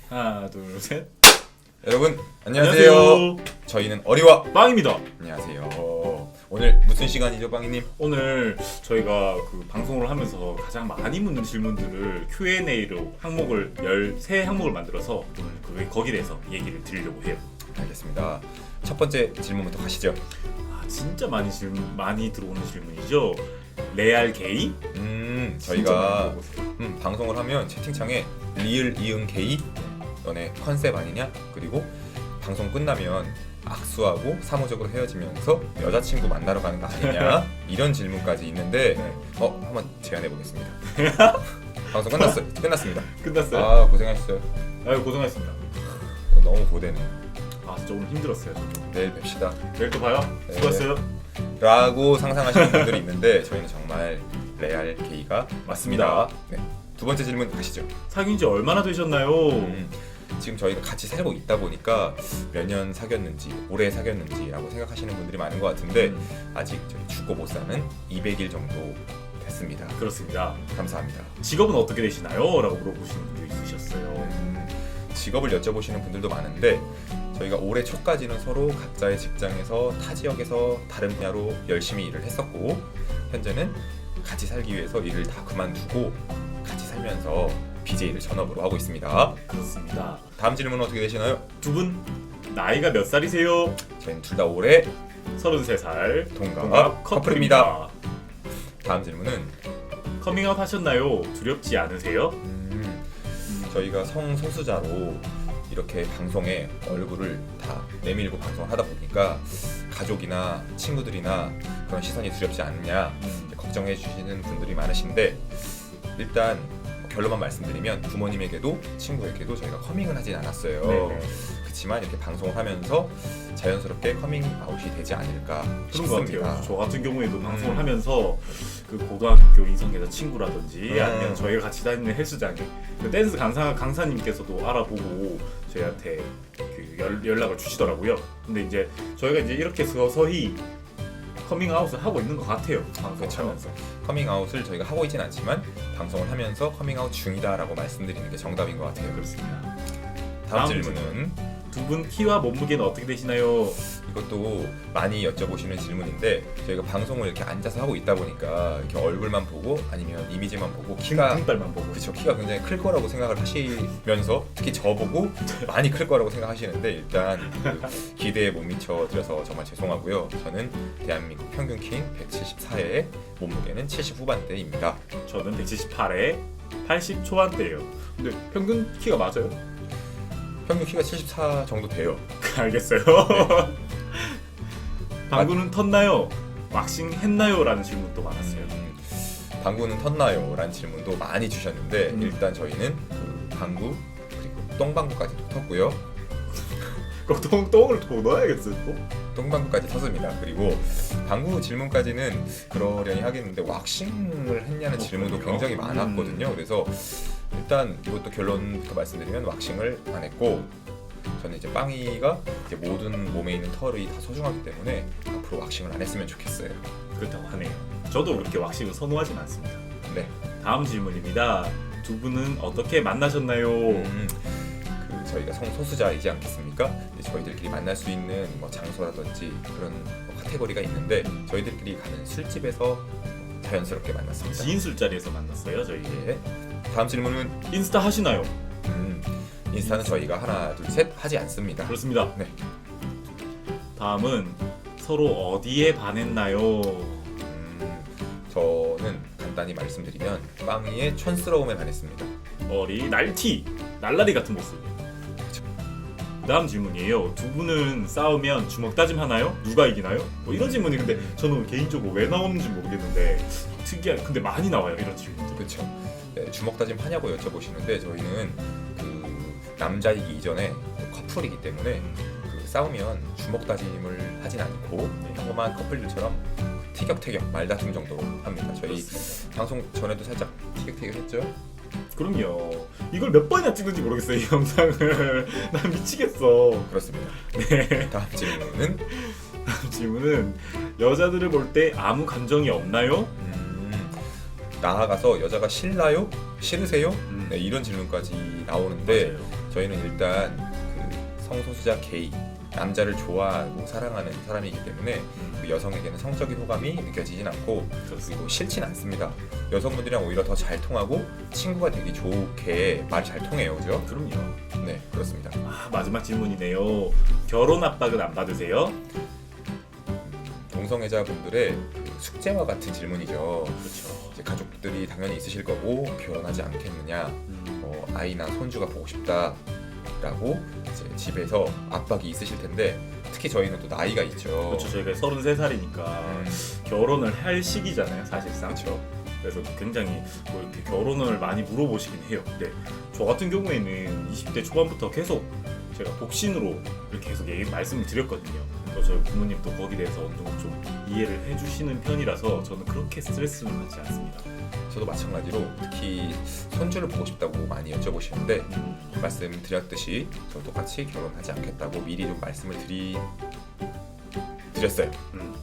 하나 둘 셋. 여러분 안녕하세요. 저희는 어리와 빵입니다. 안녕하세요. 오늘 무슨 시간이죠, 빵이님? 오늘 저희가 그 방송을 하면서 가장 많이 묻는 질문들을 Q&A로 항목을 13항목을 만들어서 오늘 거기에 대해서 얘기를 드리려고 해요. 알겠습니다. 첫 번째 질문부터 가시죠. 진짜 많이 들어오는 질문이죠. 레알 게이? 저희가 방송을 하면 채팅창에 리을 이응 게이? 너네 컨셉 아니냐? 그리고 방송 끝나면 악수하고 사무적으로 헤어지면서 여자친구 만나러 가는 거 아니냐? 이런 질문까지 있는데 한번 제안해 보겠습니다. 방송 끝났습니다. 끝났어요? 아, 고생하셨어요. 아유 고생하셨습니다. 너무 고되네요. 진짜 오늘 힘들었어요. 내일 뵙시다. 내일 또 봐요. 네. 수고했어요. 라고 상상하시는 분들이 있는데 저희는 정말 레알 게이가 맞습니다. 네. 두 번째 질문 가시죠. 사귄 지 얼마나 되셨나요? 지금 저희가 같이 살고 있다 보니까 몇 년 사귀었는지 오래 사귀었는지라고 생각하시는 분들이 많은 것 같은데 아직 저희 죽고 못 사는 200일 정도 됐습니다. 그렇습니다. 감사합니다. 직업은 어떻게 되시나요? 라고 물어보시는 분도 있으셨어요. 직업을 여쭤보시는 분들도 많은데 저희가 올해 초까지는 서로 각자의 직장에서 타 지역에서 다른 분야로 열심히 일을 했었고 현재는 같이 살기 위해서 일을 다 그만두고 같이 살면서 BJ를 전업으로 하고 있습니다. 그렇습니다. 다음 질문은 어떻게 되시나요? 두 분 나이가 몇 살이세요? 저희는 둘 다 올해 33살 동갑 커플입니다. 다음 질문은 커밍아웃 하셨나요? 두렵지 않으세요? 저희가 성소수자로 이렇게 방송에 얼굴을 다 내밀고 방송을 하다 보니까 가족이나 친구들이나 그런 시선이 두렵지 않느냐 걱정해 주시는 분들이 많으신데 일단 결론만 말씀드리면 부모님에게도 친구에게도 저희가 커밍은 하진 않았어요. 네네. 그렇지만 이렇게 방송을 하면서 자연스럽게 커밍아웃이 되지 않을까 그런 것 싶습니다. 같아요. 저 같은 경우에도 방송을 하면서 그 고등학교 이성애자 친구라든지 아니면 저희가 같이 다니는 헬스장에 그 댄스 강사님께서도 알아보고 저희한테 그 연락을 주시더라고요. 근데 이제 저희가 이제 이렇게 서서히 커밍아웃을 하고 있는 것 같아요. 방송을 하면서. 커밍아웃을 저희가 하고 있진 않지만 방송을 하면서 커밍아웃 중이다라고 말씀드리는 게 정답인 것 같아요. 그렇습니다. 다음 질문은 두 분 키와 몸무게는 어떻게 되시나요? 이것도 많이 여쭤보시는 질문인데 저희가 방송을 이렇게 앉아서 하고 있다 보니까 이렇게 얼굴만 보고 아니면 이미지만 보고 키가 등발만 보고 그쵸, 키가 굉장히 클 거라고 생각을 하시면서 특히 저보고 많이 클 거라고 생각하시는데 일단 그 기대에 못 미쳐 드려서 정말 죄송하고요. 저는 대한민국 평균 키인 174에 몸무게는 70 후반대입니다. 저는 178에 80 초반대예요. 근데 평균 키가 맞아요? 평균 키가 74 정도 돼요. 알겠어요. 방구는 텄나요? 왁싱 했나요? 라는 질문도 많았어요. 방구는 텄나요? 라는 질문도 많이 주셨는데 일단 저희는 그 방구 그리고 똥방구까지도 텄고요. 꼭 똥을 더 넣어야겠어요. 또? 똥방구까지 텄습니다. 그리고 방구 질문까지는 그러려니 하겠는데 왁싱을 했냐는 질문도 그래요? 굉장히 많았거든요. 그래서 일단 이것도 결론부터 말씀드리면 왁싱을 안 했고 저는 이제 빵이가 이제 모든 몸에 있는 털이 다 소중하기 때문에 앞으로 왁싱을 안 했으면 좋겠어요. 그렇다고 하네요. 저도 그렇게 왁싱을 선호하진 않습니다. 네. 다음 질문입니다. 두 분은 어떻게 만나셨나요? 그 저희가 성소수자이지 않겠습니까? 이제 저희들끼리 만날 수 있는 뭐 장소라든지 그런 뭐 카테고리가 있는데 저희들끼리 가는 술집에서 자연스럽게 만났습니다. 지인 술자리에서 만났어요. 저희. 네. 다음 질문은 인스타 하시나요? 인스타는 저희가 하나 둘 셋 하지 않습니다. 그렇습니다. 네. 다음은 서로 어디에 반했나요? 저는 간단히 말씀드리면 빵이의 촌스러움에 반했습니다. 머리 날라리 같은 모습. 다음 질문이에요. 두 분은 싸우면 주먹 다짐 하나요? 누가 이기나요? 뭐 이런 질문이 근데 저는 개인적으로 왜 나오는지 모르겠는데 근데 많이 나와요 이런 질문들. 그렇죠. 네, 주먹 다짐 하냐고 여쭤보시는데 저희는 그 남자이기 이전에 커플이기 때문에 그 싸우면 주먹 다짐을 하진 않고 평범한 커플들처럼 티격태격 말다툼 정도 합니다. 저희 그렇습니다. 방송 전에도 살짝 티격태격했죠? 그럼요. 이걸 몇 번이나 찍는지 모르겠어요 이 영상을. 난 미치겠어. 그렇습니다. 네. 다음 질문은 질문은 여자들을 볼 때 아무 감정이 없나요? 나아가서 여자가 싫나요? 싫으세요? 네, 이런 질문까지 나오는데 맞아요. 저희는 일단 그 성소수자 게이 남자를 좋아하고 사랑하는 사람이기 때문에 그 여성에게는 성적인 호감이 느껴지진 않고 그리고 싫진 않습니다. 여성분들이랑 오히려 더 잘 통하고 친구가 되기 좋게 말이 잘 통해요, 그죠? 그럼요. 네, 그렇습니다. 아, 마지막 질문이네요. 결혼 압박은 안 받으세요? 동성애자분들의 그 숙제와 같은 질문이죠. 그렇죠. 이제 가족들이 당연히 있으실 거고 결혼하지 않겠느냐, 아이나 손주가 보고 싶다라고 이제 집에서 압박이 있으실 텐데 특히 저희는 또 나이가 있죠. 그렇죠. 저희가 33살이니까 결혼을 할 시기잖아요, 사실상. 그렇죠. 그래서 굉장히 뭐 이렇게 결혼을 많이 물어보시긴 해요. 근데 저 같은 경우에는 20대 초반부터 계속 제가 독신으로 이렇게 계속 말씀을 드렸거든요. 또 저희 부모님도 거기에 대해서 어느 정도 좀 이해를 해주시는 편이라서 저는 그렇게 스트레스는 받지 않습니다. 저도 마찬가지로 특히 손주를 보고 싶다고 많이 여쭤보시는데 말씀드렸듯이 저 똑같이 결혼하지 않겠다고 미리 좀 말씀을 드렸어요.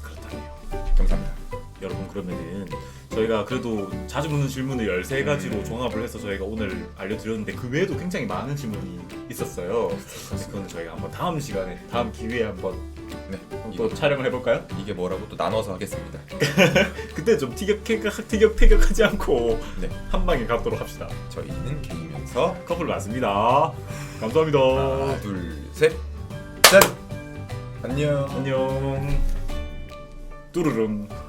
그렇다네요. 감사합니다. 여러분, 그러면은 저희가 그래도 자주 묻는 질문을 13가지로 종합을 해서 저희가 오늘 알려드렸는데 그 외에도 굉장히 많은 질문이 있었어요. 그건 저희가 한번 다음 시간에, 다음 기회에 한번 네, 또 촬영을 해볼까요? 이게 뭐라고 또 나눠서 하겠습니다. 그때 좀 티격태격하지 않고 네, 한 방에 가도록 합시다. 저희는 게이면서 커플 맞습니다. 감사합니다. 하나, 둘, 셋, 짠! 안녕. 안녕. 뚜루룽.